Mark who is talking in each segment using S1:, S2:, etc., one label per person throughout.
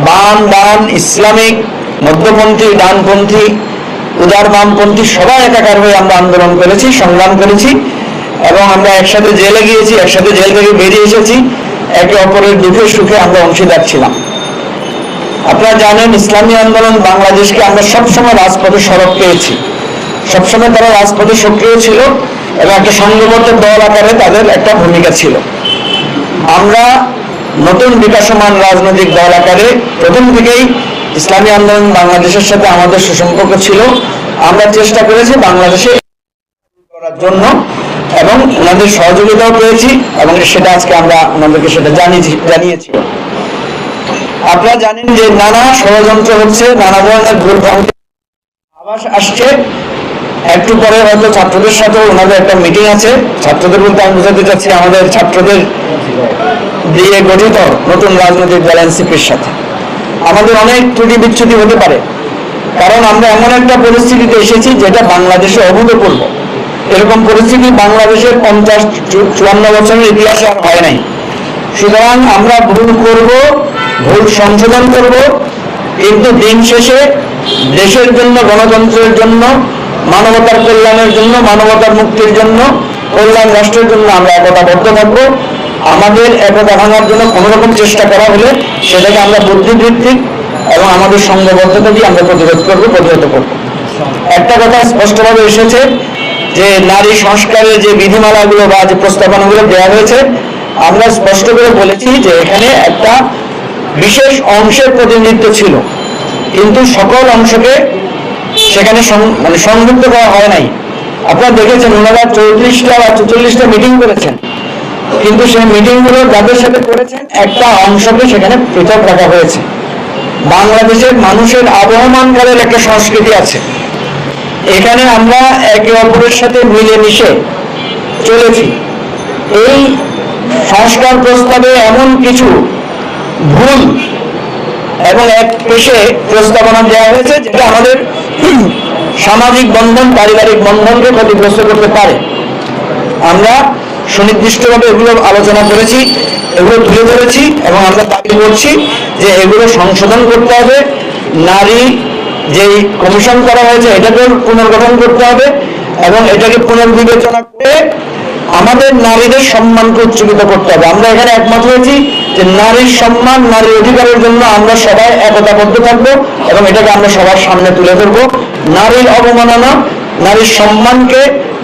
S1: বাম ডান, ইসলামিক, মধ্যপন্থী, ডানপন্থী, উদার বামপন্থী সবাই একাকার হয়ে আমরা আন্দোলন করেছি, সংগ্রাম করেছি এবং আমরা একসাথে জেলে গিয়েছি, একসাথে জেল থেকে বেরিয়ে এসেছি। একে অপরের দুঃখে সুখে আমরা অংশীদার ছিলাম। আপনারা জানেন, ইসলামী আন্দোলন বাংলাদেশকে আমরা সবসময় রাজপথে সড়ক পেয়েছি, সবসময় তারা রাজপথে সক্রিয় ছিল এবং একটা সংঘবদ্ধ দল আকারে তাদের একটা ভূমিকা ছিল। আমরা নতুন বিকাশমান রাজনৈতিক দল আকারে প্রথম থেকেই ইসলামী আন্দোলন বাংলাদেশের সাথে আমাদের সুসম্পর্ক ছিল। আমরা চেষ্টা করেছি বাংলাদেশে করার জন্য এবং ওনাদের সহযোগিতাও পেয়েছি এবং সেটা আজকে আমরা ওনাদেরকে সেটা জানিয়েছি। আপনারা জানেন যে নানা ষড়যন্ত্র হচ্ছে, নানা ধরনের ভুল আভাস আসছে। একটু পরে হয়তো ছাত্রদের সাথে ওনাদের একটা মিটিং আছে। ছাত্রদের বলতে আমি বোঝাতে চাচ্ছি আমাদের ছাত্রদের দিয়ে গঠিত নতুন রাজনৈতিক দল এনসিপির সাথে আমাদের অনেক ত্রুটি বিচ্যুতি হতে পারে, কারণ আমরা এমন একটা পরিস্থিতিতে এসেছি যেটা বাংলাদেশে অভূতপূর্ব। এরকম পরিস্থিতি বাংলাদেশের 50-54 বছরের ইতিহাসে আর হয় নাই। সুতরাং আমরা ভুল করব, ভুল সংশোধন করব, কিন্তু দিন শেষে দেশের জন্য, গণতন্ত্রের জন্য, মানবতার কল্যাণের জন্য, মানবতার মুক্তির জন্য, কল্যাণ রাষ্ট্রের জন্য আমরা একতাবদ্ধ থাকবো। আমাদের একতা ভাঙার জন্য কোনো রকম চেষ্টা করা হলে সেটাকে আমরা বুদ্ধিভিত্তিক এবং আমাদের সংঘবদ্ধতা দিয়ে আমরা প্রতিরোধ করবো, প্রতিহত করবো। একটা কথা স্পষ্টভাবে এসেছে যে নারী সংস্কারের যে বিধিমালাগুলো বা যে প্রস্তাবনাগুলো দেওয়া হয়েছে, আমরা স্পষ্ট করে বলেছি যে এখানে একটা বিশেষ অংশের প্রতিনিধিত্ব ছিল, কিন্তু সকল অংশকে সেখানে সংযুক্ত করা হয় নাই। আপনারা দেখেছেন ওনারা 34টা বা 44টা মিটিং করেছেন, কিন্তু সেই মিটিংগুলো যাদের সাথে করেছেন একটা অংশকে সেখানে পৃথক রাখা হয়েছে। বাংলাদেশের মানুষের আবহমানকালের একটা সংস্কৃতি আছে, এখানে আমরা একে অপরের সাথে মিলেমিশে চলেছি। এই সংস্কার প্রস্তাবে এমন কিছু ভুল এবং এক পেশে প্রস্তাবনা দেওয়া হয়েছে যেটা আমাদের সামাজিক বন্ধন, পারিবারিক বন্ধনকে ক্ষতিগ্রস্ত করতে পারে। আমরা সুনির্দিষ্টভাবে এগুলো আলোচনা করেছি, এগুলো তুলে ধরেছি এবং আমরা দাবি করছি যে এগুলো সংশোধন করতে হবে। নারী যেই কমিশন করা হয়েছে এটাকে পুনর্গঠন করতে হবে এবং এটাকে পুনর্বিবেচনা করে আমাদের নারীদের সম্মানকে উচ্চকিত করতে হবে। আমরা এখানে একমত হয়েছি যে নারীর সম্মান, নারীর অধিকারের জন্য আমরা সবাই একতাবদ্ধ থাকবো এবং এটাকে আমরা সবার সামনে তুলে ধরবো। নারীর অবমাননা, নারীর সম্মানকে,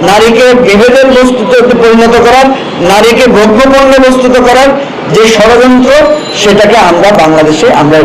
S1: নারীকে বিভেদের বস্তুতে পরিণত করার, নারীকে ভোগ্যপণ্য বস্তুত করার যে ষড়যন্ত্র, সেটাকে আমরা বাংলাদেশে আমরা